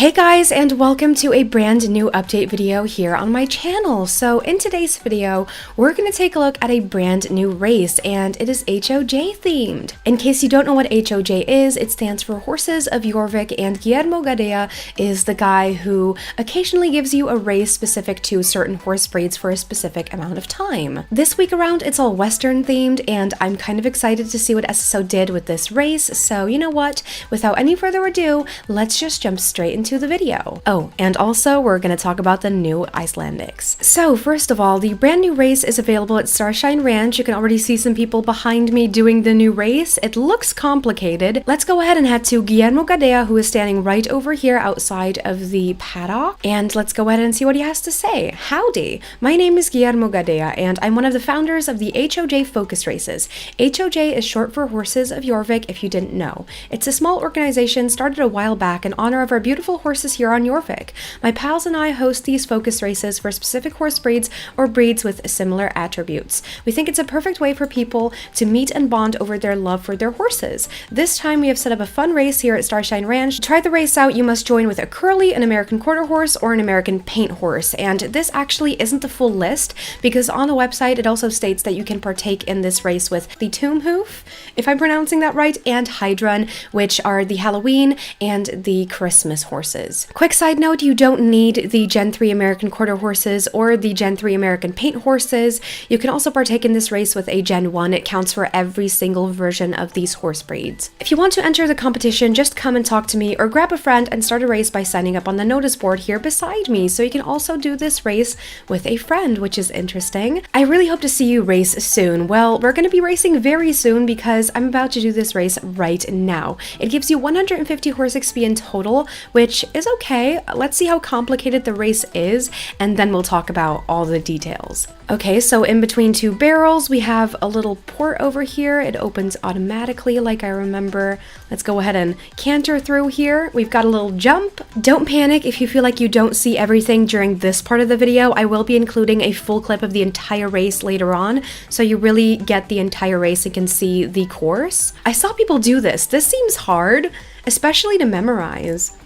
Hey guys, and welcome to a brand new update video here on my channel. So in today's video, we're going to take a look at a brand new race, and it is HOJ themed. In case you don't know what HOJ is, it stands for Horses of Jorvik, and Guillermo Gadea is the guy who occasionally gives you a race specific to certain horse breeds for a specific amount of time. This week around, it's all Western themed, and I'm kind of excited to see what SSO did with this race. So you know what, without any further ado, let's just jump straight into the video. Oh, and also we're going to talk about the new Icelandics. So first of all, the brand new race is available at Starshine Ranch. You can already see some people behind me doing the new race. It looks complicated. Let's go ahead and head to Guillermo Gadea, who is standing right over here outside of the paddock, and let's go ahead and see what he has to say. Howdy, my name is Guillermo Gadea, and I'm one of the founders of the HOJ Focus Races. HOJ is short for Horses of Jorvik, if you didn't know. It's a small organization started a while back in honor of our beautiful horses here on Jorvik. My pals and I host these focus races for specific horse breeds or breeds with similar attributes. We think it's a perfect way for people to meet and bond over their love for their horses. This time we have set up a fun race here at Starshine Ranch. To try the race out, you must join with a curly, an American quarter horse, or an American paint horse. And this actually isn't the full list, because on the website it also states that you can partake in this race with the Tomb Hoof, if I'm pronouncing that right, and Hydron, which are the Halloween and the Christmas horses. Quick side note, you don't need the Gen 3 American quarter horses or the Gen 3 American paint horses. You can also partake in this race with a Gen 1. It counts for every single version of these horse breeds. If you want to enter the competition, just come and talk to me or grab a friend and start a race by signing up on the notice board here beside me. So you can also do this race with a friend, which is interesting. I really hope to see you race soon. Well, we're going to be racing very soon because I'm about to do this race right now. It gives you 150 horse XP in total, which is okay. Let's see how complicated the race is, and then we'll talk about all the details. Okay, so in between two barrels, we have a little port over here. It opens automatically like I remember. Let's go ahead and canter through here. We've got a little jump. Don't panic if you feel like you don't see everything during this part of the video. I will be including a full clip of the entire race later on, so you really get the entire race and can see the course. I saw people do this. This seems hard, especially to memorize.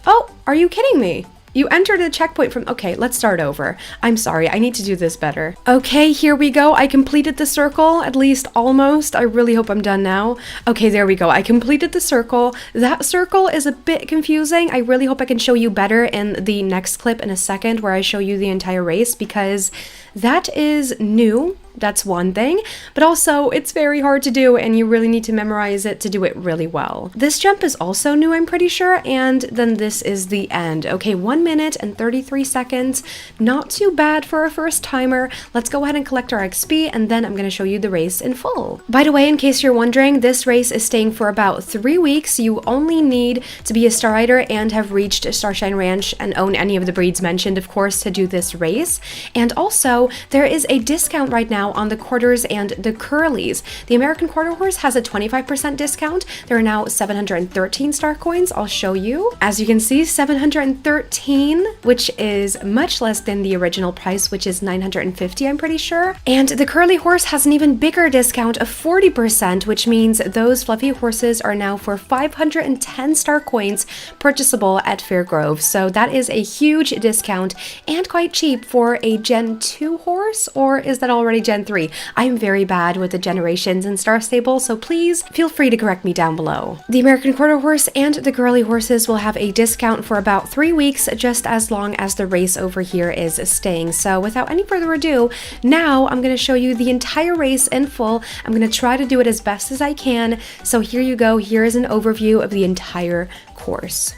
Oh, are you kidding me? You entered a checkpoint from... Okay, let's start over. I'm sorry, I need to do this better. Okay, here we go. I completed the circle, at least almost. I really hope I'm done now. Okay, there we go. I completed the circle. That circle is a bit confusing. I really hope I can show you better in the next clip in a second where I show you the entire race, because that is new. That's one thing, but also it's very hard to do and you really need to memorize it to do it really well. This jump is also new, I'm pretty sure, and then this is the end. Okay, 1 minute and 33 seconds. Not too bad for a first timer. Let's go ahead and collect our XP, and then I'm going to show you the race in full. By the way, in case you're wondering, this race is staying for about 3 weeks. You only need to be a star rider and have reached Starshine Ranch and own any of the breeds mentioned, of course, to do this race. And also, there is a discount right now on the quarters and the curlies. The American quarter horse has a 25% discount. There are now 713 star coins. I'll show you. As you can see, 713, which is much less than the original price, which is 950, I'm pretty sure. And the curly horse has an even bigger discount of 40%, which means those fluffy horses are now for 510 star coins purchasable at Fairgrove. So that is a huge discount and quite cheap for a Gen 2 horse, or is that already Gen 3? I'm very bad with the generations in Star Stable, so please feel free to correct me down below. The American quarter horse and the girly horses will have a discount for about 3 weeks, just as long as the race over here is staying. So without any further ado, now I'm going to show you the entire race in full. I'm going to try to do it as best as I can. So here you go. Here is an overview of the entire course.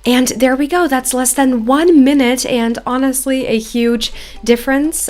And there we go, that's less than 1 minute, and honestly a huge difference.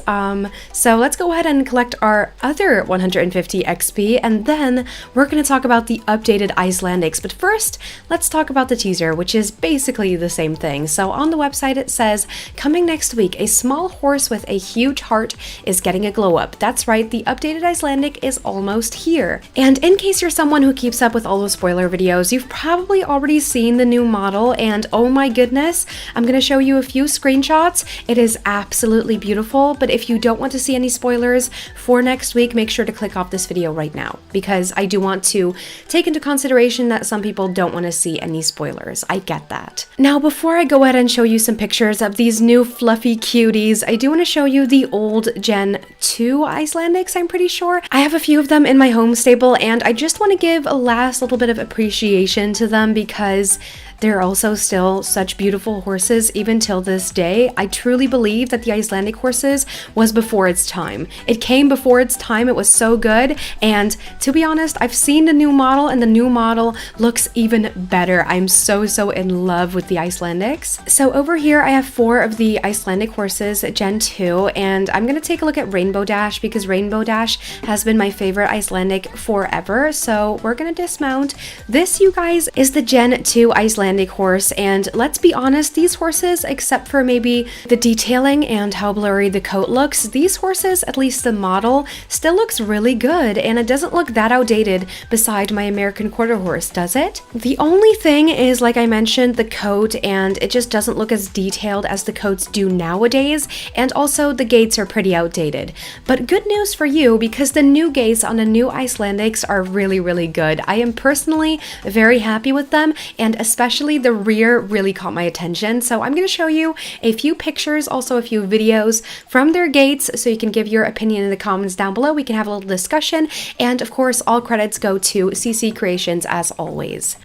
So let's go ahead and collect our other 150 XP, and then we're going to talk about the updated Icelandics. But first, let's talk about the teaser, which is basically the same thing. So on the website it says, coming next week, a small horse with a huge heart is getting a glow up. That's right, the updated Icelandic is almost here. And in case you're someone who keeps up with all the spoiler videos, you've probably already seen the new model, and oh my goodness, I'm going to show you a few screenshots. It is absolutely beautiful, but if you don't want to see any spoilers for next week, make sure to click off this video right now, because I do want to take into consideration that some people don't want to see any spoilers. I get that. Now, before I go ahead and show you some pictures of these new fluffy cuties, I do want to show you the old Gen 2 Icelandics, I'm pretty sure. I have a few of them in my home stable, and I just want to give a last little bit of appreciation to them because they're also still such beautiful horses even till this day. I truly believe that the Icelandic horses was before its time. It came before its time, it was so good, and to be honest, I've seen the new model and the new model looks even better. I'm so in love with the Icelandics. So over here I have 4 of the Icelandic horses, Gen 2, and I'm gonna take a look at Rainbow Dash because Rainbow Dash has been my favorite Icelandic forever. So we're gonna dismount. This, you guys, is the Gen 2 Icelandic horse, and let's be honest, these horses, except for maybe the detailing and how blurry the coat looks, these horses, at least the model, still looks really good, and it doesn't look that outdated beside my American quarter horse, does it? The only thing is, like I mentioned, the coat, and it just doesn't look as detailed as the coats do nowadays, and also the gaits are pretty outdated. But good news for you, because the new gaits on the new Icelandics are really good. I am personally very happy with them, and especially the rear really caught my attention. So I'm going to show you a few pictures, also a few videos from their gaits, so you can give your opinion in the comments down below. We can have a little discussion, and of course all credits go to CC Creations as always.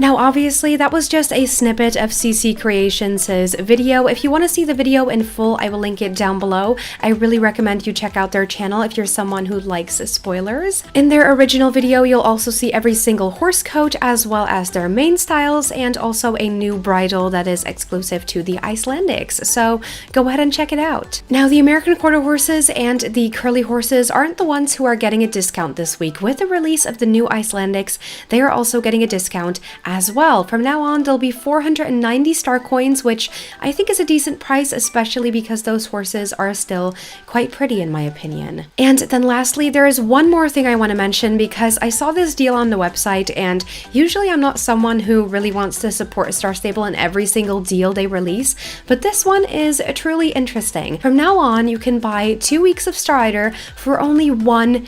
Now, obviously, that was just a snippet of CC Creations' video. If you want to see the video in full, I will link it down below. I really recommend you check out their channel if you're someone who likes spoilers. In their original video, you'll also see every single horse coat, as well as their main styles, and also a new bridle that is exclusive to the Icelandics. So go ahead and check it out. Now, the American quarter horses and the curly horses aren't the ones who are getting a discount this week. With the release of the new Icelandics, they are also getting a discount as well. From now on, there'll be 490 star coins, which I think is a decent price, especially because those horses are still quite pretty in my opinion. And then lastly, there is one more thing I want to mention, because I saw this deal on the website, and usually I'm not someone who really wants to support Star Stable in every single deal they release, but this one is truly interesting. From now on, you can buy 2 weeks of Strider for only €1.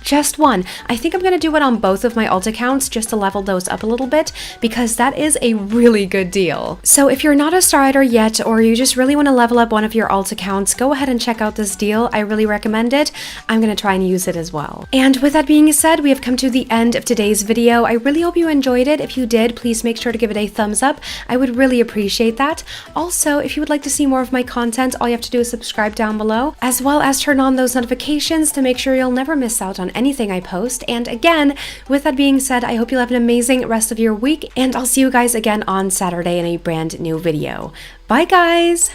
Just one. I think I'm going to do it on both of my alt accounts just to level those up a little bit, because that is a really good deal. So if you're not a Strider yet, or you just really want to level up one of your alt accounts, go ahead and check out this deal. I really recommend it. I'm going to try and use it as well. And with that being said, we have come to the end of today's video. I really hope you enjoyed it. If you did, please make sure to give it a thumbs up. I would really appreciate that. Also, if you would like to see more of my content, all you have to do is subscribe down below, as well as turn on those notifications to make sure you'll never miss out on anything I post. And again, with that being said, I hope you'll have an amazing rest of your week, and I'll see you guys again on Saturday in a brand new video. Bye guys!